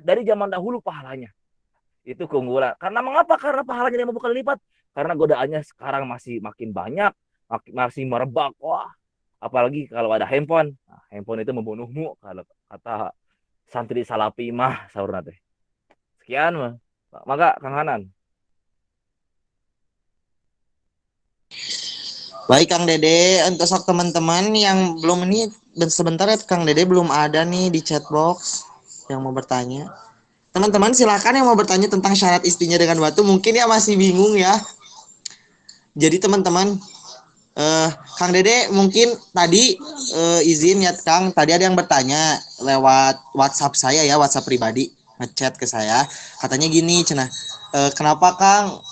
Speaker 3: dari zaman dahulu pahalanya. Itu keunggulan. Karena mengapa? Karena pahalanya 50 kali lipat. Karena godaannya sekarang masih makin banyak, masih merebak. Wah, apalagi kalau ada handphone. Nah, handphone itu membunuhmu kalau kata santri salapi mah saurna teh. Sekian mah. Maka Kang Hanan.
Speaker 1: Baik Kang Dede, untuk sok teman-teman yang belum ini sebentar ya Kang Dede belum ada nih di chat box yang mau bertanya. Teman-teman silakan yang mau bertanya tentang syarat istinja dengan batu, mungkin ya masih bingung ya. Jadi teman-teman Kang Dede mungkin tadi izin ya Kang, tadi ada yang bertanya lewat WhatsApp saya ya, WhatsApp pribadi, ngechat ke saya, katanya gini, cenah, kenapa Kang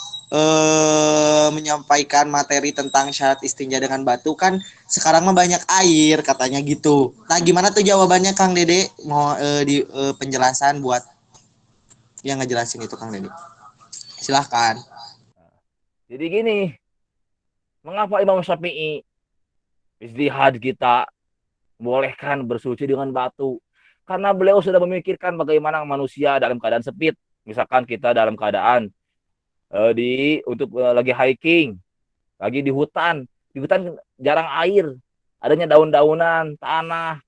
Speaker 1: menyampaikan materi tentang syarat istinja dengan batu, kan sekarang mah banyak air katanya gitu. Nah gimana tuh jawabannya Kang Dede, mau di penjelasan buat yang ngejelasin itu Kang Dede, silahkan.
Speaker 3: Jadi gini, mengapa Imam Syafi'i ijtihad kita bolehkan bersuci dengan batu? Karena beliau sudah memikirkan bagaimana manusia dalam keadaan sempit. Misalkan kita dalam keadaan lagi hiking, lagi di hutan jarang air, adanya daun-daunan, tanah,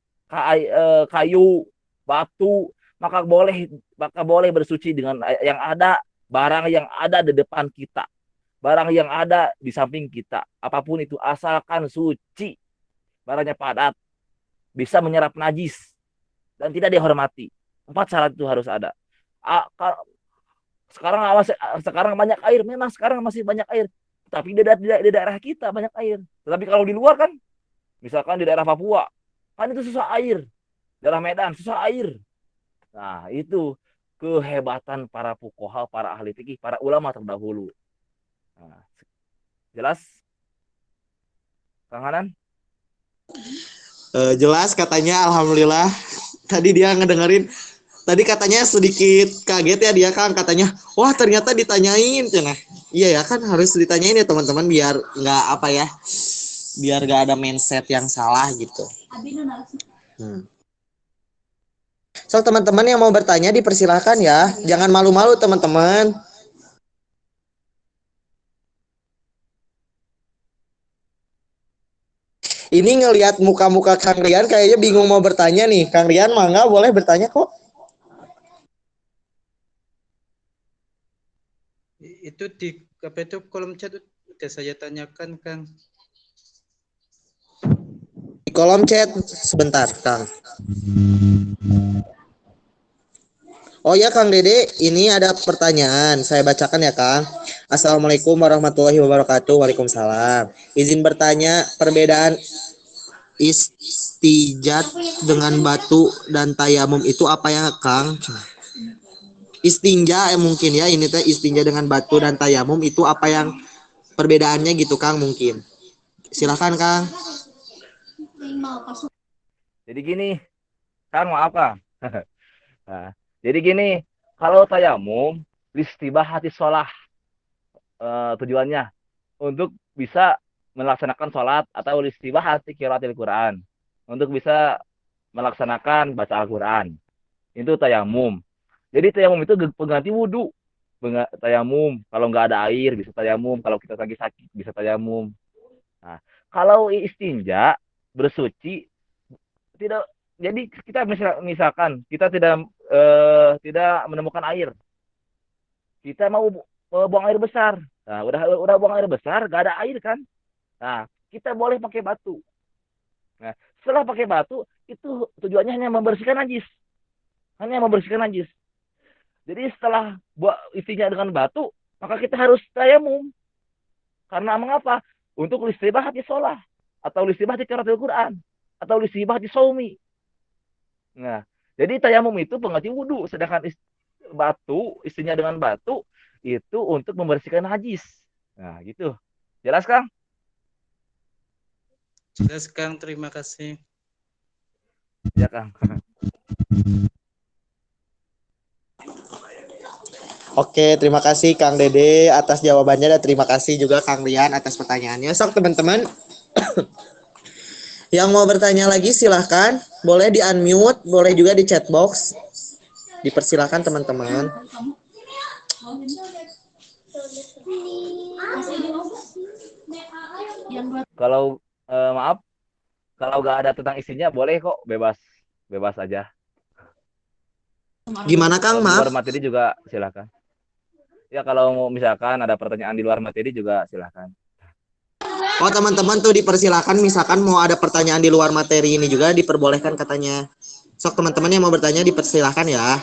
Speaker 3: kayu, batu, maka boleh bersuci dengan yang ada, barang yang ada di depan kita, barang yang ada di samping kita, apapun itu asalkan suci, barangnya padat, bisa menyerap najis dan tidak dihormati. 4 syarat itu harus ada. Sekarang banyak air, memang sekarang masih banyak air, tapi di daerah kita banyak air. Tetapi kalau di luar kan, misalkan di daerah Papua, kan itu susah air. Daerah Medan susah air. Nah, itu kehebatan para fuqaha, para ahli fikih, para ulama terdahulu. Nah, jelas, Kang Hanan?
Speaker 1: Jelas katanya, alhamdulillah. Tadi dia ngedengerin. Tadi katanya sedikit kaget ya dia Kang, katanya, wah ternyata ditanyain, cina. Iya ya kan harus ditanyain ya teman-teman biar nggak apa ya, biar nggak ada mindset yang salah gitu. So teman-teman yang mau bertanya dipersilahkan ya, jangan malu-malu teman-teman. Ini ngelihat muka-muka Kang Rian kayaknya bingung mau bertanya nih. Kang Rian mangga boleh bertanya kok.
Speaker 4: Itu di apa itu kolom chat udah saya tanyakan Kang.
Speaker 1: Di kolom chat sebentar Kang. Oh ya Kang Dede, ini ada pertanyaan. Saya bacakan ya Kang. Assalamualaikum warahmatullahi wabarakatuh. Waalaikumsalam. Izin bertanya, perbedaan istijat dengan batu dan tayamum itu apa ya Kang? Istinja mungkin ya, ini teh istinja dengan batu dan tayamum itu apa yang perbedaannya gitu Kang mungkin. Silakan Kang.
Speaker 3: Jadi gini, Kang, maaf Kang. Nah, jadi gini, kalau tayamum, listibahati sholah, tujuannya untuk bisa melaksanakan sholat atau listibahati qiraatil Quran, untuk bisa melaksanakan baca Al-Quran. Itu tayamum. Jadi tayamum itu pengganti wudhu. Tayamum, kalau nggak ada air bisa tayamum, kalau kita lagi sakit bisa tayamum. Nah, kalau istinja, bersuci, tidak, jadi kita misalkan kita tidak menemukan air, kita mau buang air besar. Nah, udah buang air besar, gak ada air kan? Nah, kita boleh pakai batu. Nah, setelah pakai batu, itu tujuannya hanya membersihkan najis. Hanya membersihkan najis. Jadi setelah buat isinya dengan batu, maka kita harus tayamum. Karena mengapa? Untuk listibah di sholah, atau listibah di qiraatil Quran, atau listibah di saumi. Nah, jadi tayamum itu pengganti wudhu, sedangkan isinya dengan batu itu untuk membersihkan najis. Nah, gitu. Jelas, Kang?
Speaker 4: Jelas Kang, terima kasih.
Speaker 3: Ya, Kang.
Speaker 1: Oke, terima kasih Kang Dede atas jawabannya dan terima kasih juga Kang Rian atas pertanyaannya. Sok teman-teman yang mau bertanya lagi silahkan, boleh di unmute, boleh juga di chat box. Dipersilahkan teman-teman.
Speaker 3: Kalau maaf, kalau nggak ada tentang isinya boleh kok, bebas bebas aja.
Speaker 1: Gimana
Speaker 3: Kalau
Speaker 1: Kang,
Speaker 3: di luar
Speaker 1: maaf?
Speaker 3: materi juga silakan. Ya kalau mau misalkan ada pertanyaan di luar materi juga silakan.
Speaker 1: Oh teman-teman tuh dipersilahkan misalkan mau ada pertanyaan di luar materi ini juga diperbolehkan katanya. Sok teman-teman yang mau bertanya dipersilahkan ya.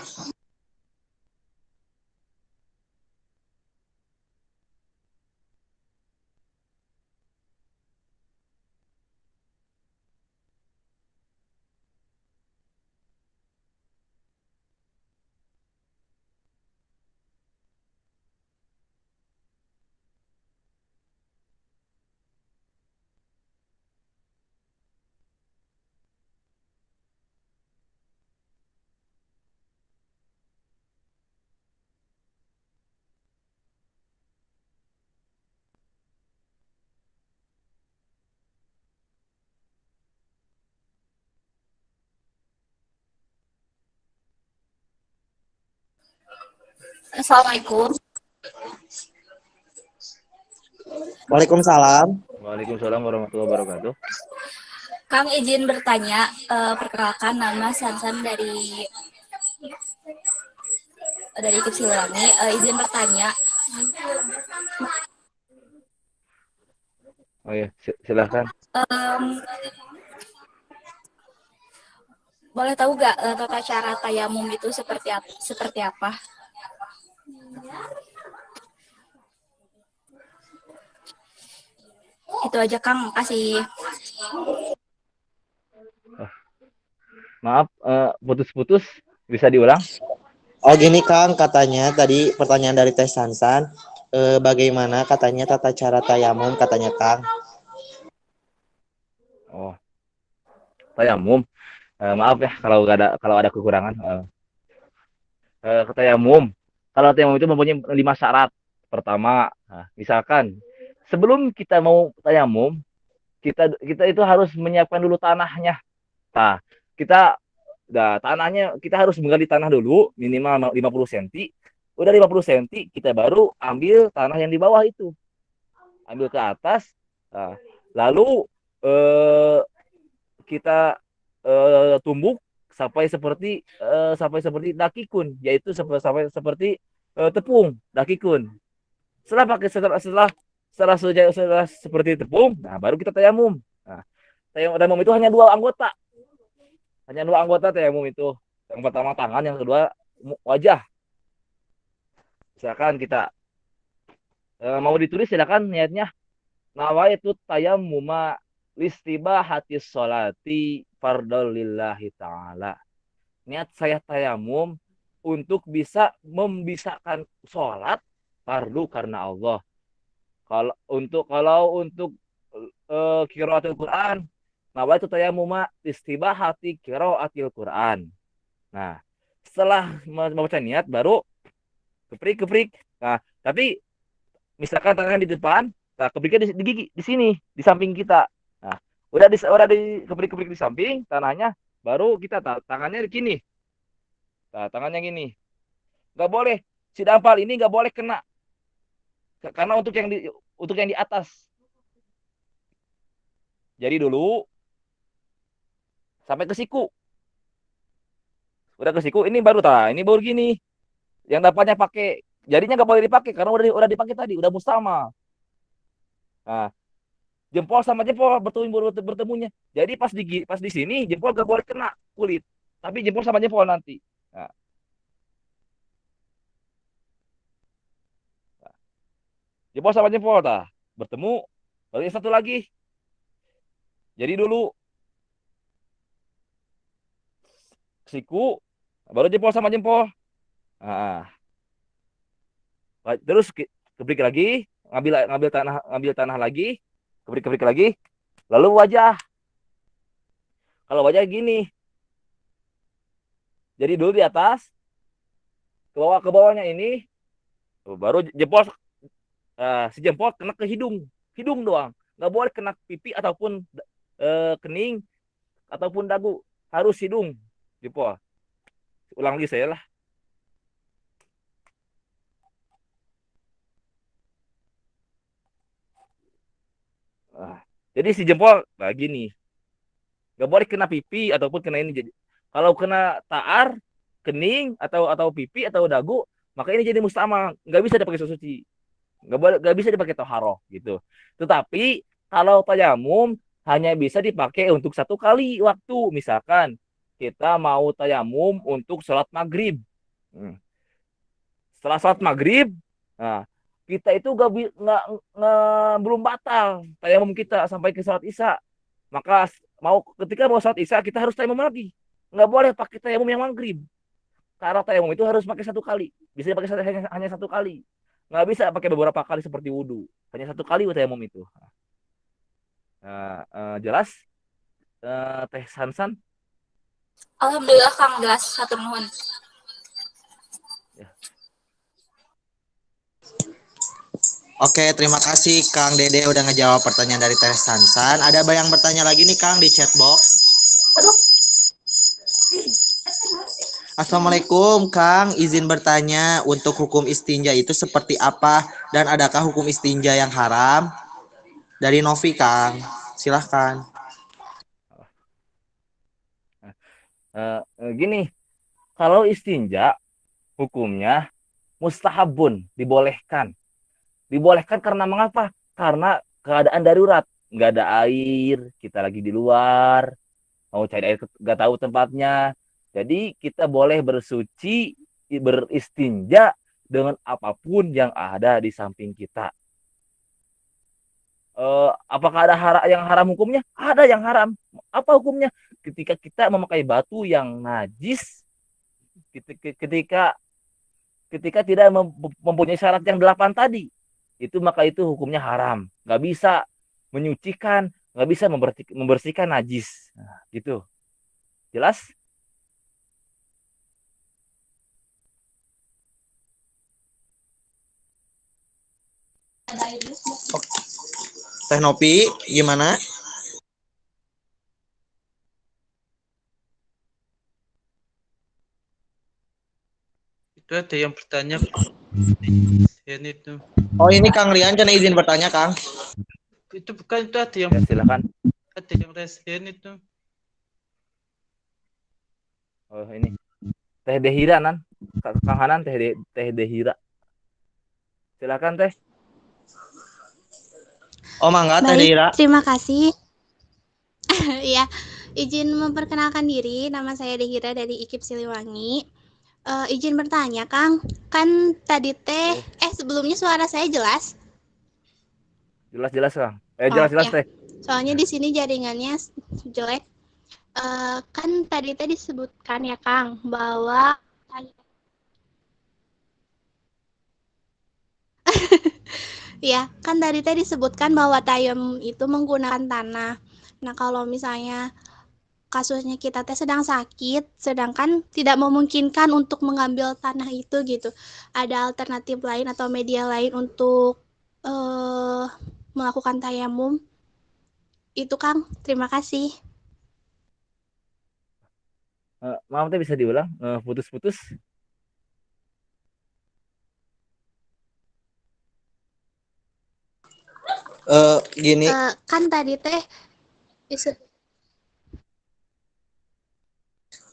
Speaker 2: Assalamualaikum.
Speaker 1: Waalaikumsalam.
Speaker 3: Waalaikumsalam warahmatullahi wabarakatuh.
Speaker 2: Kang izin bertanya, perkenalkan nama Sansan dari Kecilwangi. Izin bertanya,
Speaker 3: Oh ya, silahkan.
Speaker 2: em, boleh tahu gak tata cara tayamum itu seperti apa? Itu aja Kang, makasih.
Speaker 3: Maaf, putus-putus, bisa diulang?
Speaker 1: Oh gini Kang, katanya tadi pertanyaan dari Teh Sansan, bagaimana katanya tata cara tayamum katanya Kang.
Speaker 3: Oh, tayamum. Maaf ya kalau ada kekurangan. Tayamum. Kalau tayamum itu mempunyai 5 syarat. Pertama, nah, misalkan sebelum kita mau tayamum, kita kita itu harus menyiapkan dulu tanahnya. Nah, kita tanahnya kita harus menggali tanah dulu minimal 50 cm. Udah 50 cm, kita baru ambil tanah yang di bawah itu. Ambil ke atas. Nah, lalu eh, kita tumbuk sampai seperti dakikun, yaitu sampai seperti tepung dakikun. Setelah setelah seperti tepung, nah baru kita tayamum. Nah, tayamum itu hanya dua anggota tayamum itu. Yang pertama tangan, yang kedua wajah. Silakan kita mau ditulis silakan niatnya. Nawaitu tayammuma listibahati sholati fardol lillahi ta'ala. Niat saya tayamum untuk bisa membisahkan sholat fardu karena Allah. Kalau untuk qiraatul Quran, nawaitu tayammuma listibahati qiraatil Quran. Nah, setelah membaca niat baru keprik. Nah, tapi misalkan tangan di depan, nah kepriknya di gigi, di sini, di samping kita. Nah, udah di keprik di samping tanahnya, baru kita tangannya di sini. Nah, tangannya gini. Nggak boleh si dampal ini nggak boleh kena karena untuk yang di atas. Jadi dulu sampai ke siku. Udah ke siku ini ini baru gini. Yang dampalnya pakai jadinya nggak boleh dipakai karena udah dipakai tadi, udah mustama. Nah, jempol sama jempol bertemunya. Jadi pas di sini jempol gak boleh kena kulit, tapi jempol sama jempol nanti. Nah, jempol sama jempol dah bertemu. Lalu yang satu lagi. Jadi dulu siku baru jempol sama jempol. Nah, terus kebrik lagi, ngambil tanah lagi, kebrik lagi. Lalu wajah. Kalau wajah gini. Jadi dulu di atas, ke bawahnya ini Tuh, baru jempol si jempol kena ke hidung, hidung doang. Nggak boleh kena pipi ataupun kening ataupun dagu, harus hidung jempol. Ulang lagi saya lah. Ah, jadi si jempol lagi nih, nggak boleh kena pipi ataupun kena ini. Jadi kalau kena taar, kening atau pipi atau dagu, maka ini jadi mustama, nggak bisa dipakai suci, nggak bisa dipakai toharoh gitu. Tetapi kalau tayamum hanya bisa dipakai untuk satu kali waktu. Misalkan kita mau tayamum untuk sholat maghrib. Hmm. Setelah sholat maghrib, nah, kita itu belum batal tayamum kita sampai ke sholat isya. Maka ketika mau sholat isya kita harus tayamum lagi. Nggak boleh pakai tayamum yang maghrib. Karena tayamum itu harus pakai satu kali. Bisa dipakai hanya satu kali. Nggak bisa pakai beberapa kali seperti wudhu. Hanya satu kali tayamum itu. Jelas, Teh Sansan?
Speaker 2: Alhamdulillah Kang jelas satu nuhun.
Speaker 3: Ya.
Speaker 1: Oke, terima kasih Kang Dede udah ngejawab pertanyaan dari Teh Sansan. Ada yang bertanya lagi nih Kang di chatbox. Assalamualaikum Kang, izin bertanya untuk hukum istinja itu seperti apa dan adakah hukum istinja yang haram? Dari Novi Kang, silahkan.
Speaker 3: Gini, kalau istinja hukumnya mustahabun, dibolehkan. Dibolehkan karena mengapa? Karena keadaan darurat, nggak ada air, kita lagi di luar, mau cari air nggak tahu tempatnya. Jadi kita boleh bersuci, beristinja dengan apapun yang ada di samping kita. Apakah ada yang haram hukumnya? Ada yang haram. Apa hukumnya? Ketika kita memakai batu yang najis, ketika ketika tidak mempunyai syarat yang 8 tadi, itu maka itu hukumnya haram. Nggak bisa menyucikan, nggak bisa membersihkan najis. Nah, gitu. Jelas?
Speaker 1: Teh Novi, gimana?
Speaker 4: Itu ada yang bertanya Sen itu.
Speaker 1: Oh ini Kang Rian kan izin bertanya Kang.
Speaker 4: Itu bukan, itu ada yang
Speaker 3: Ya, silakan.
Speaker 4: ada yang resen itu.
Speaker 3: Oh, ini. Teh Dehira, Nan. Kang Hanan, Teh Dehira. Silakan, Teh.
Speaker 1: Oh mangga Teh
Speaker 6: Baik,
Speaker 1: Dira.
Speaker 6: terima kasih. Ya, izin memperkenalkan diri, nama saya Dehira dari IKIP Siliwangi. Izin bertanya, Kang, kan tadi sebelumnya suara saya jelas?
Speaker 3: Jelas-jelas, Kang.
Speaker 6: Oh,
Speaker 3: Jelas-jelas,
Speaker 6: ya.
Speaker 3: Teh.
Speaker 6: Soalnya di sini jaringannya jelek. Kan tadi disebutkan ya, Kang, bahwa ya, kan tadi disebutkan bahwa tayamum itu menggunakan tanah. Nah, kalau misalnya kasusnya kita sedang sakit, sedangkan tidak memungkinkan untuk mengambil tanah itu gitu. Ada alternatif lain atau media lain untuk melakukan tayamum? Itu Kang, terima kasih.
Speaker 3: Maaf, Teh, bisa diulang? Putus-putus.
Speaker 1: Gini.
Speaker 6: Kan tadi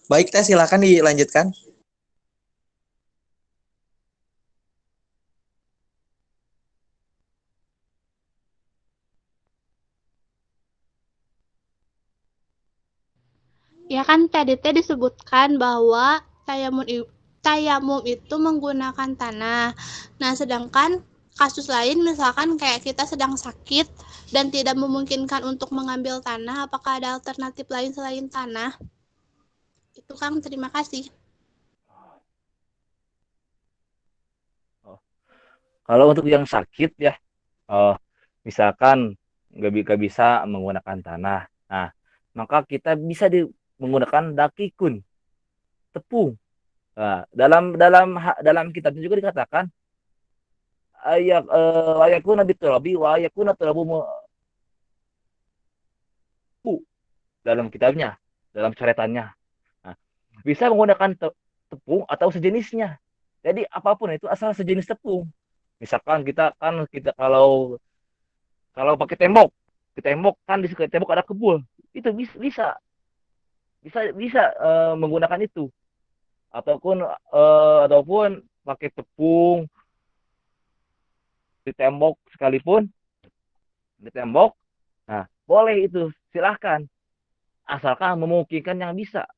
Speaker 1: Baik Teh, silakan dilanjutkan.
Speaker 6: ya kan tadi disebutkan bahwa tayamum itu menggunakan tanah. Nah, sedangkan kasus lain misalkan kayak kita sedang sakit dan tidak memungkinkan untuk mengambil tanah, apakah ada alternatif lain selain tanah? Itu Kang, terima kasih.
Speaker 3: Kalau untuk yang sakit ya, misalkan nggak bisa menggunakan tanah, nah maka kita bisa menggunakan dakikun, tepung. Nah, dalam kitabnya juga dikatakan ayakuna biturabi wa ayakuna turabu dalam kitabnya, dalam coretannya. Nah, bisa menggunakan tepung atau sejenisnya. Jadi apapun itu asal sejenis tepung. Misalkan kita kalau kalau pakai tembok, di tembok kan di sekitar tembok ada kebul. Itu bisa bisa bisa menggunakan itu. Ataupun pakai tepung di tembok sekalipun di tembok. Nah, boleh itu, silahkan. Asalkan memungkinkan yang bisa.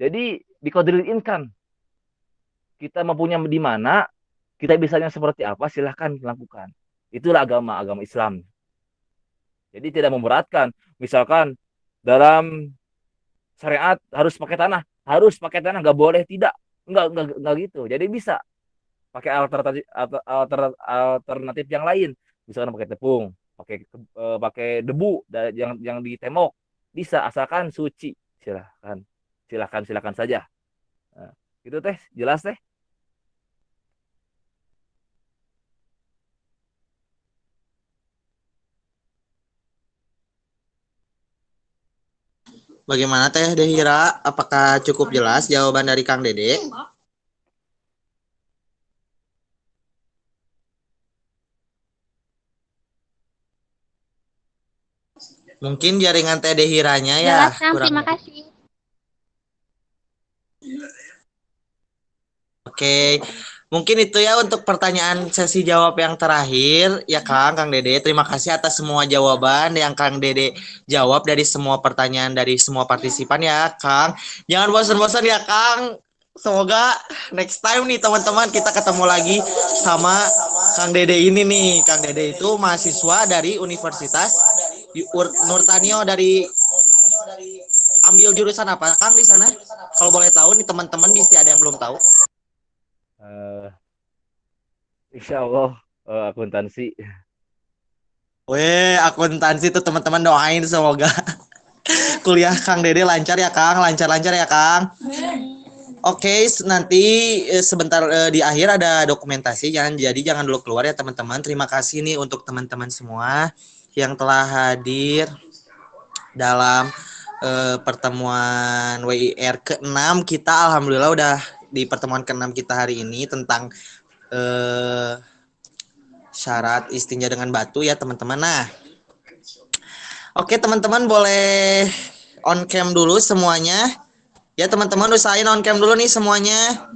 Speaker 3: Jadi dikodrinkan kita mempunyai di mana, kita bisanya seperti apa, silahkan lakukan. Itulah agama Islam. Jadi tidak memberatkan. Misalkan dalam syariat harus pakai tanah, nggak boleh tidak, nggak gitu. Jadi bisa pakai alternatif yang lain, misalkan pakai tepung, pakai debu yang di tembok, bisa asalkan suci. Silahkan saja. Nah, itu teh jelas teh.
Speaker 1: Bagaimana Teh Dehira? Apakah cukup jelas jawaban dari Kang Dede? Mungkin jaringan Teh Dehiranya ya
Speaker 6: Jelas, Kang.
Speaker 1: kurang.
Speaker 6: Terima kasih.
Speaker 1: Oke, mungkin itu ya untuk pertanyaan sesi jawab yang terakhir ya Kang Dede. Terima kasih atas semua jawaban yang Kang Dede jawab dari semua pertanyaan dari semua partisipan ya Kang. Jangan bosan-bosan ya Kang. Semoga next time nih teman-teman kita ketemu lagi sama Kang Dede ini nih. Kang Dede itu mahasiswa dari Universitas Nurtanio dari ambil jurusan apa Kang di sana? Kalau boleh tahu nih teman-teman bisa ada yang belum tahu.
Speaker 3: Insya Allah akuntansi.
Speaker 1: Weh, akuntansi tuh teman-teman doain semoga kuliah Kang Dede lancar ya Kang, lancar-lancar ya Kang. Oke, nanti sebentar di akhir ada dokumentasi, jangan dulu keluar ya teman-teman. Terima kasih nih untuk teman-teman semua yang telah hadir dalam pertemuan WIR ke-6 kita. Alhamdulillah udah di pertemuan ke-6 kita hari ini tentang syarat istinja dengan batu ya teman-teman. Nah, oke teman-teman boleh on cam dulu semuanya. Ya teman-teman usahain on cam dulu nih semuanya.